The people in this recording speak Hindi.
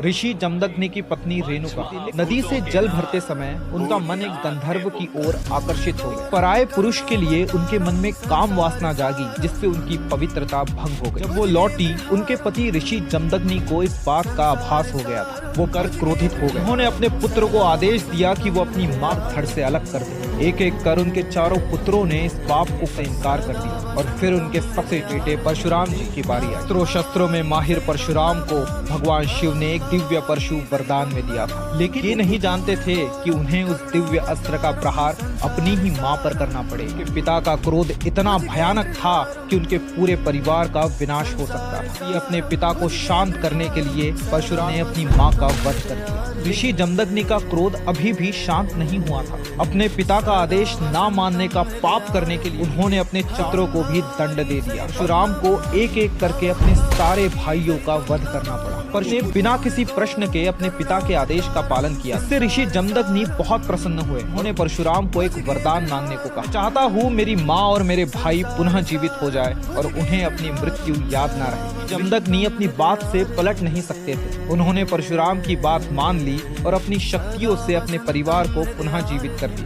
ऋषि जमदग्नि की पत्नी रेणुका नदी से जल भरते समय उनका मन एक गंधर्व की ओर आकर्षित हो गया। पराये पुरुष के लिए उनके मन में काम वासना जागी, जिससे उनकी पवित्रता भंग हो गई। जब वो लौटी, उनके पति ऋषि जमदग्नि को इस बात का आभास हो गया था। वो कर क्रोधित हो गए। उन्होंने अपने पुत्र को आदेश दिया कि वो अपनी मां धड़ से अलग कर दे। एक एक कर उनके चारों पुत्रों ने इस पाप को इनकार कर दिया और फिर उनके सबसे बेटे परशुराम जी की बारी आई। अस्त्रों शस्त्रों में माहिर परशुराम को भगवान शिव ने एक दिव्य परशु वरदान में दिया था, लेकिन ये नहीं जानते थे कि उन्हें उस दिव्य अस्त्र का प्रहार अपनी ही मां पर करना पड़ेगा। उनके पिता का क्रोध इतना भयानक था कि उनके पूरे परिवार का विनाश हो सकता था। ये अपने पिता को शांत करने के लिए परशुराम ने अपनी मां का वध कर दिया। ऋषि जमदग्नि का क्रोध अभी भी शांत नहीं हुआ था। अपने पिता का आदेश ना मानने का पाप करने के लिए उन्होंने अपने पुत्रों को भी दंड दे दिया। परशुराम को एक एक करके अपने सारे भाइयों का वध करना पड़ा। परशुराम ने बिना किसी प्रश्न के अपने पिता के आदेश का पालन किया। इससे ऋषि जमदग्नि बहुत प्रसन्न हुए। उन्होंने परशुराम को एक वरदान मांगने को कहा। चाहता हूँ मेरी माँ और मेरे भाई पुनः जीवित हो जाए और उन्हें अपनी मृत्यु याद न रहे। जमदग्नि अपनी बात से पलट नहीं सकते थे। उन्होंने परशुराम की बात मान ली और अपनी शक्तियों से अपने परिवार को पुनः जीवित कर दिया।